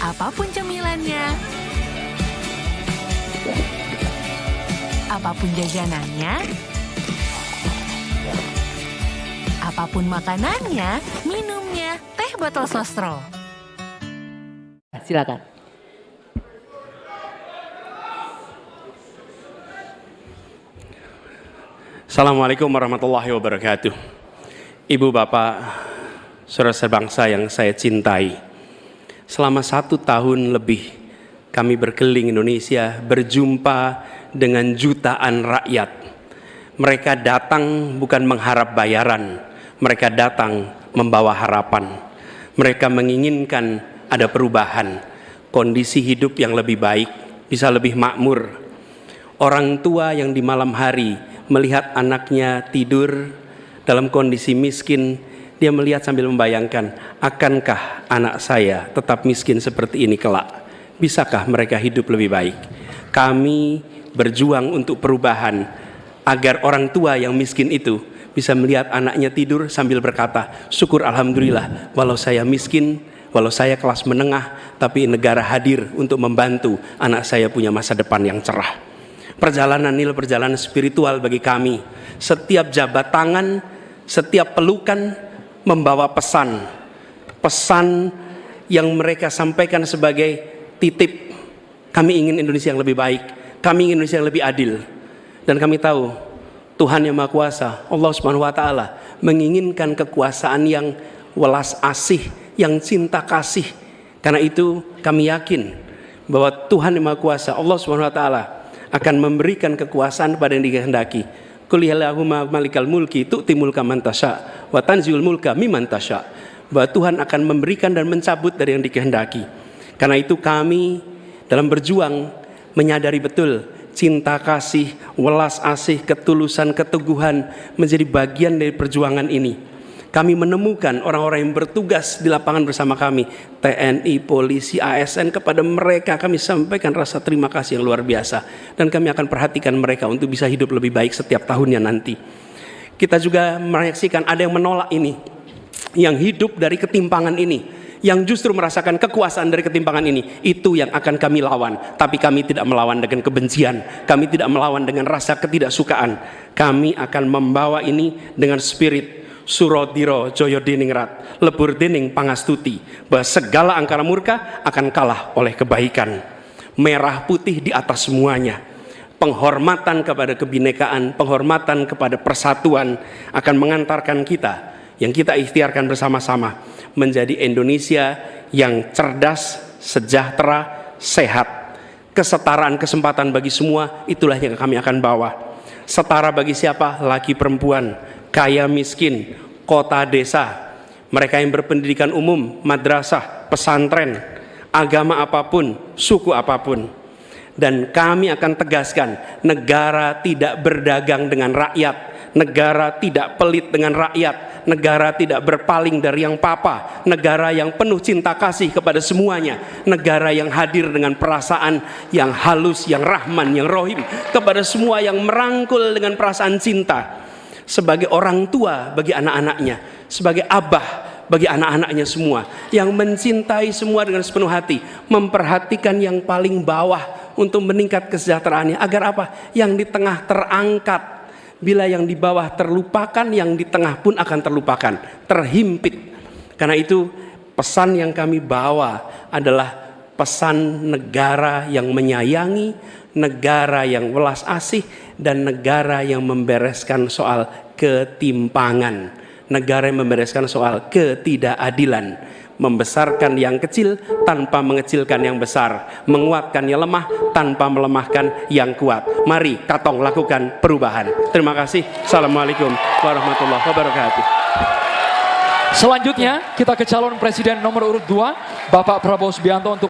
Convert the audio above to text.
Apapun cemilannya, apapun jajanannya, apapun makanannya, minumnya, teh botol sostro. Silakan. Assalamualaikum warahmatullahi wabarakatuh. Ibu, Bapak, saudara sebangsa yang saya cintai. Selama 1 tahun lebih kami berkeliling Indonesia, berjumpa dengan jutaan rakyat. Mereka datang bukan mengharap bayaran, mereka datang membawa harapan. Mereka menginginkan ada perubahan, kondisi hidup yang lebih baik, bisa lebih makmur. Orang tua yang di malam hari melihat anaknya tidur dalam kondisi miskin, dia melihat sambil membayangkan, akankah anak saya tetap miskin seperti ini kelak? Bisakah mereka hidup lebih baik? Kami berjuang untuk perubahan agar orang tua yang miskin itu bisa melihat anaknya tidur sambil berkata, syukur alhamdulillah, walau saya miskin, walau saya kelas menengah, tapi negara hadir untuk membantu anak saya punya masa depan yang cerah. Perjalanan ini perjalanan spiritual bagi kami. Setiap jabat tangan, setiap pelukan membawa pesan yang mereka sampaikan sebagai titip. Kami ingin Indonesia yang lebih baik, kami ingin Indonesia yang lebih adil. Dan kami tahu Tuhan yang Maha Kuasa, Allah Subhanahu wa Ta'ala, menginginkan kekuasaan yang welas asih, yang cinta kasih. Karena itu kami yakin bahwa Tuhan yang Maha Kuasa, Allah Subhanahu wa Ta'ala, akan memberikan kekuasaan pada yang dikehendaki. Qul illahumma malikal mulki tu'ti mulka man tasya wa tanziul mulka mimman tasya. Bahwa Tuhan akan memberikan dan mencabut dari yang dikehendaki. Karena itu kami dalam berjuang menyadari betul cinta kasih, welas asih, ketulusan, keteguhan menjadi bagian dari perjuangan ini. Kami menemukan orang-orang yang bertugas di lapangan bersama kami, TNI, polisi, ASN, kepada mereka kami sampaikan rasa terima kasih yang luar biasa. Dan kami akan perhatikan mereka untuk bisa hidup lebih baik setiap tahunnya nanti. Kita juga menyaksikan ada yang menolak ini, yang hidup dari ketimpangan ini, yang justru merasakan kekuasaan dari ketimpangan ini. Itu yang akan kami lawan. Tapi kami tidak melawan dengan kebencian, kami tidak melawan dengan rasa ketidaksukaan. Kami akan membawa ini dengan spirit Surodiro Joyo Diningrat, lebur dening pangastuti, bahwa segala angkara murka akan kalah oleh kebaikan. Merah putih di atas semuanya. Penghormatan kepada kebinekaan, penghormatan kepada persatuan akan mengantarkan kita, yang kita ikhtiarkan bersama-sama, menjadi Indonesia yang cerdas, sejahtera, sehat. Kesetaraan kesempatan bagi semua, itulah yang kami akan bawa. Setara bagi siapa? Laki perempuan, kaya miskin, kota desa, mereka yang berpendidikan umum, madrasah, pesantren, agama apapun, suku apapun. Dan kami akan tegaskan, negara tidak berdagang dengan rakyat, negara tidak pelit dengan rakyat, negara tidak berpaling dari yang papa, negara yang penuh cinta kasih kepada semuanya, negara yang hadir dengan perasaan yang halus, yang rahman, yang rohim kepada semua, yang merangkul dengan perasaan cinta. Sebagai orang tua bagi anak-anaknya, sebagai abah bagi anak-anaknya semua, yang mencintai semua dengan sepenuh hati, memperhatikan yang paling bawah untuk meningkat kesejahteraannya. Agar apa? Yang di tengah terangkat. Bila yang di bawah terlupakan, yang di tengah pun akan terlupakan, terhimpit. Karena itu pesan yang kami bawa adalah pesan negara yang menyayangi, negara yang welas asih, dan negara yang membereskan soal ketimpangan, negara yang membereskan soal ketidakadilan, membesarkan yang kecil tanpa mengecilkan yang besar, menguatkan yang lemah tanpa melemahkan yang kuat. Mari katong lakukan perubahan. Terima kasih. Assalamualaikum warahmatullahi wabarakatuh. Selanjutnya kita ke calon presiden nomor urut 2, Bapak Prabowo Subianto untuk